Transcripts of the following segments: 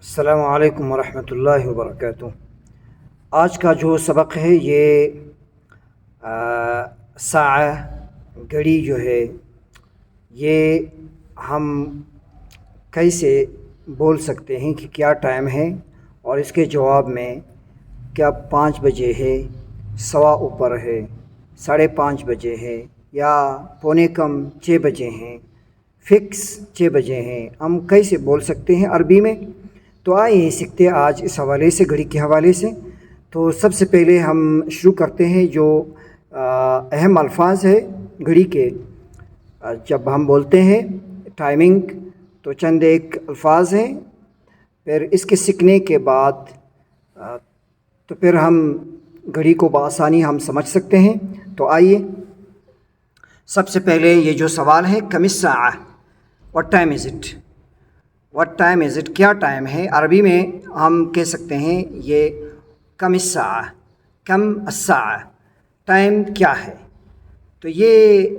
السلام علیکم ورحمۃ اللہ وبرکاتہ۔ آج کا جو سبق ہے یہ ساعہ گھڑی جو ہے یہ ہم کیسے بول سکتے ہیں کہ کیا ٹائم ہے، اور اس کے جواب میں کیا 5 بجے ہے، سوا اوپر ہے، 5:30 بجے ہے، یا پونے کم 6 بجے ہیں، فکس 6 بجے ہیں، ہم کیسے بول سکتے ہیں عربی میں؟ تو آئیے سیکھتے آج اس حوالے سے، گھڑی کے حوالے سے۔ تو سب سے پہلے ہم شروع کرتے ہیں جو اہم الفاظ ہے گھڑی کے۔ جب ہم بولتے ہیں ٹائمنگ تو چند ایک الفاظ ہیں، پھر اس کے سیکھنے کے بعد تو پھر ہم گھڑی کو بآسانی ہم سمجھ سکتے ہیں۔ تو آئیے سب سے پہلے یہ جو سوال ہے کم الساعہ، what time is it؟ what time is it؟ کیا ٹائم ہے؟ عربی میں ہم کہہ سکتے ہیں یہ کم الساعہ، کم الساعہ، ٹائم کیا ہے؟ تو یہ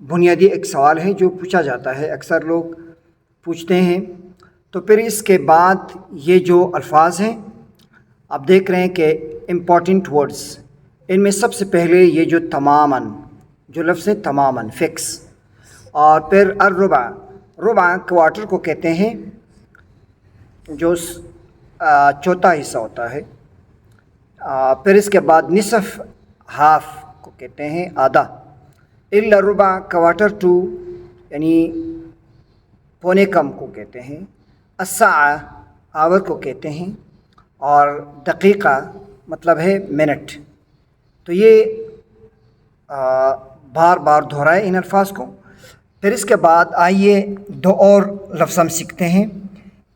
بنیادی ایک سوال ہے جو پوچھا جاتا ہے، اکثر لوگ پوچھتے ہیں۔ تو پھر اس کے بعد یہ جو الفاظ ہیں آپ دیکھ رہے ہیں کہ امپورٹنٹ ورڈز، ان میں سب سے پہلے یہ جو تماماً، جو لفظ ہے تماماً، فکس، اور پھر الربع، ربع کوارٹر کو کہتے ہیں جو چوتھا حصہ ہوتا ہے، پھر اس کے بعد نصف، ہاف کو کہتے ہیں آدھا، الا ربع کوارٹر ٹو یعنی پونے کم کو کہتے ہیں، الساعہ آور کو کہتے ہیں، اور دقیقہ مطلب ہے منٹ۔ تو یہ بار بار دہرائے ان الفاظ کو۔ پھر اس کے بعد آئیے دو اور لفظ ہم سیکھتے ہیں۔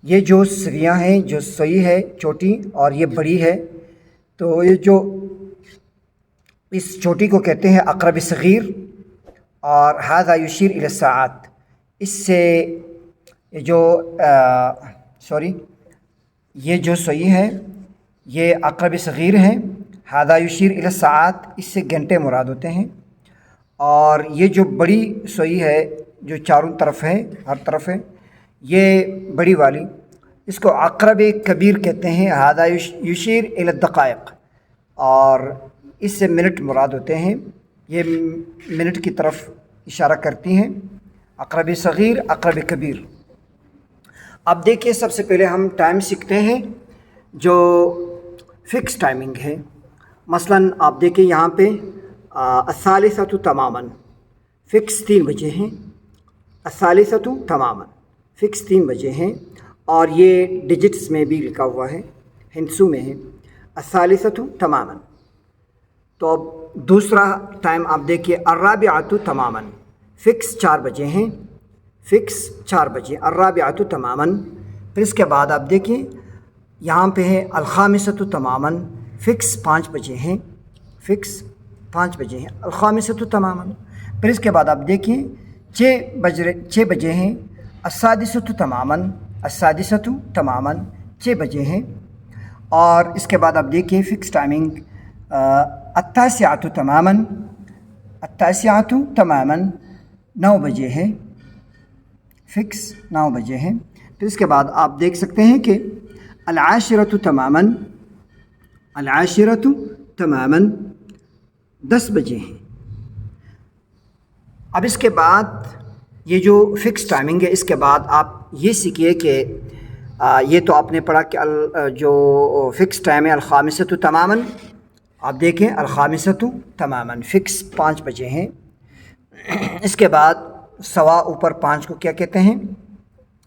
یہ جو سویاں ہیں، جو سوئی ہے چھوٹی اور یہ بڑی ہے، تو یہ جو اس چھوٹی کو کہتے ہیں اقرب صغیر، اور ھذا یشیر الی الساعات، اس سے جو یہ جو سوئی ہے یہ اقرب صغیر ہے، ھذا یشیر الی الساعات، اس سے گھنٹے مراد ہوتے ہیں۔ اور یہ جو بڑی سوئی ہے جو چاروں طرف ہے، ہر طرف ہے، یہ بڑی والی، اس کو عقرب کبیر کہتے ہیں، ھذا یشیر الی الدقائق، اور اس سے منٹ مراد ہوتے ہیں، یہ منٹ کی طرف اشارہ کرتی ہیں، عقرب صغیر، عقرب کبیر۔ اب دیکھیے سب سے پہلے ہم ٹائم سیکھتے ہیں جو فکس ٹائمنگ ہے۔ مثلاً آپ دیکھیں یہاں پہ الثالثۃ تماماً، فکس 3 بجے ہیں، الثالثۃ تماماً، فکس 3 بجے ہیں، اور یہ ڈیجٹس میں بھی لکھا ہوا ہے، ہندسوں میں ہے، الثالثۃ تماماً۔ تو اب دوسرا ٹائم آپ دیکھیے الرابعۃ تماماً، فکس 4 بجے ہیں، فکس 4 بجے، الرابعۃ تماماً۔ پھر اس کے بعد آپ دیکھیں یہاں پہ ہے الخامسۃ تماماً، فکس 5 بجے ہیں، فکس 5 بجے ہیں، الخامسۃ تماماً۔ پھر اس کے بعد آپ دیکھیں 6 بجے ہیں، السادسۃ تماماً، السادسۃ تماماً، 6 بجے ہیں۔ اور اس کے بعد آپ دیکھیں فکس ٹائمنگ التاسعۃ تماماً، التاسعۃ تماماً، 9 بجے ہے، فکس 9 بجے ہیں۔ پھر اس کے بعد آپ دیکھ سکتے ہیں کہ العاشرۃ تماماً، العاشرۃ تماماً، 10 بجے ہیں۔ اب اس کے بعد یہ جو فکس ٹائمنگ ہے، اس کے بعد آپ یہ سیکھیے کہ یہ تو آپ نے پڑھا کہ جو فکس ٹائم ہے الخامسۃ تماماً، آپ دیکھیں الخامسۃ تماماً، فکس 5 بجے ہیں۔ اس کے بعد سوا اوپر 5 کو کیا کہتے ہیں؟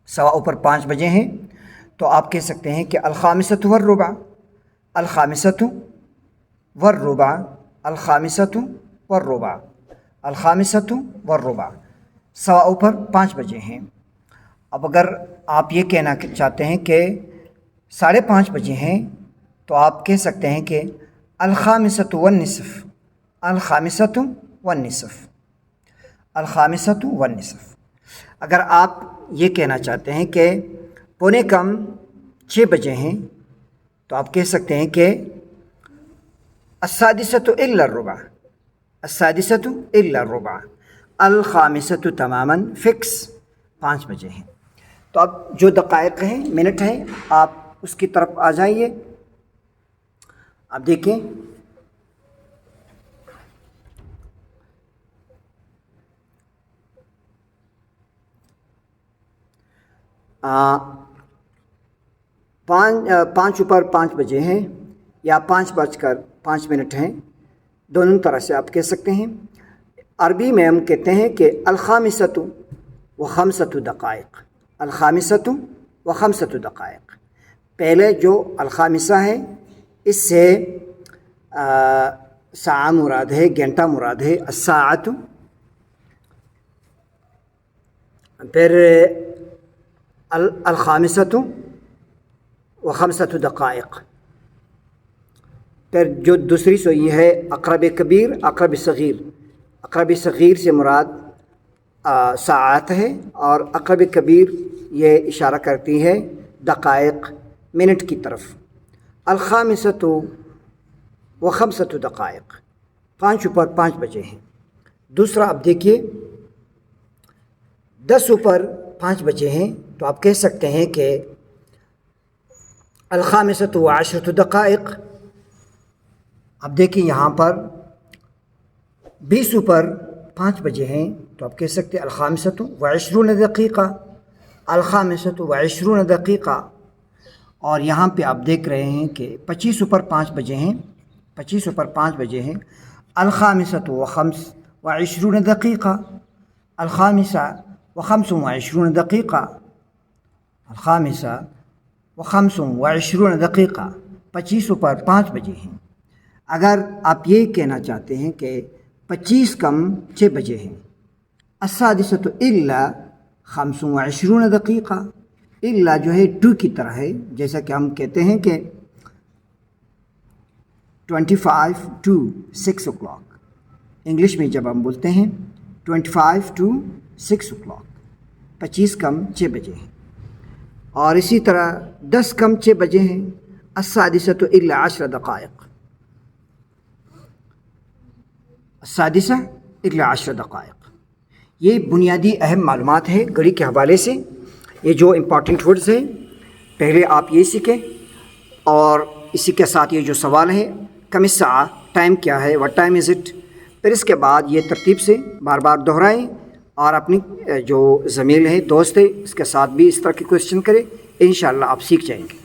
سوا اوپر 5 بجے ہیں، تو آپ کہہ سکتے ہیں کہ الخامسۃ والربع، الخامسۃ والربع، الخامسۃ والربع، الخامسۃ والربع، سوا اوپر 5 بجے ہیں۔ اب اگر آپ یہ کہنا چاہتے ہیں کہ 5:30 بجے ہیں، تو آپ کہہ سکتے ہیں کہ الخامسۃ والنصف، الخامسۃ والنصف، الخامسۃ والنصف۔ اگر آپ یہ کہنا چاہتے ہیں کہ پونے کم 6 بجے ہیں، تو آپ کہہ سکتے ہیں کہ السادسۃ الا الربع، السادسۃ الا الربع، الخامسۃ تماماً، فکس 5 بجے ہیں۔ تو اب جو دقائق ہیں، منٹ ہیں، آپ اس کی طرف آ جائیے. اب دیکھیں پانچ اوپر 5 بجے ہیں یا 5:05 ہیں، دونوں طرح سے آپ کہہ سکتے ہیں. عربی میں ہم کہتے ہیں کہ الخامسۃ و خمسۃ دقائق، الخامسۃ و خمسۃ دقائق. پہلے جو الخامسہ ہے اس سے ساعہ مراد ہے، گھنٹہ مراد ہے، الساعۃ. پھر الخامسۃ و خمسۃ دقائق. پھر جو دوسری سوئی ہے اقرب کبیر اقرب صغیر. اقرب صغیر سے مراد ساعات ہے اور اقرب کبیر یہ اشارہ کرتی ہے دقائق، منٹ کی طرف. الخامسۃ و خمسۃ دقائق، 5 اوپر 5 بجے ہیں. دوسرا اب دیکھیے 10 اوپر 5 بجے ہیں تو آپ کہہ سکتے ہیں کہ الخامسۃ و 10 دقائق. اب دیکھیں یہاں پر 20 اوپر 5 بجے ہیں تو آپ کہہ سکتے ہیں الخامسۃ و 20 دقیقہ، الخامسۃ و 20 دقیقہ. اور یہاں پہ آپ دیکھ رہے ہیں کہ 25 اوپر 5 بجے ہیں، 25 اوپر 5 بجے ہیں. الخامسۃ و 25 دقیقہ، الخامسہ و 25 دقیقہ، الخامسہ و 25 دقیقہ. 25 اوپر 5 بجے ہیں. اگر آپ یہ کہنا چاہتے ہیں کہ 25 کم 6 بجے ہیں، السادسۃ الا 25 دقیقہ. الا جو ہے ٹو کی طرح ہے، جیسا کہ ہم کہتے ہیں کہ 25 to 6 o'clock. انگلش میں جب ہم بولتے ہیں 25 to 6 o'clock، 25 کم 6 بجے ہیں. اور اسی طرح 10 کم 6 بجے ہیں، السادسۃ الا 10 دقائق، السادسہ الا 10 دقائق. یہ بنیادی اہم معلومات ہے گھڑی کے حوالے سے. یہ جو امپورٹنٹ ورڈز ہیں پہلے آپ یہ سیکھیں، اور اسی کے ساتھ یہ جو سوال ہے کم الساعہ، ٹائم کیا ہے، what time is it، پھر اس کے بعد یہ ترتیب سے بار بار دہرائیں اور اپنی جو زمیل ہے، دوست ہے، اس کے ساتھ بھی اس طرح کے کویسچن کریں. انشاءاللہ آپ سیکھ جائیں گے.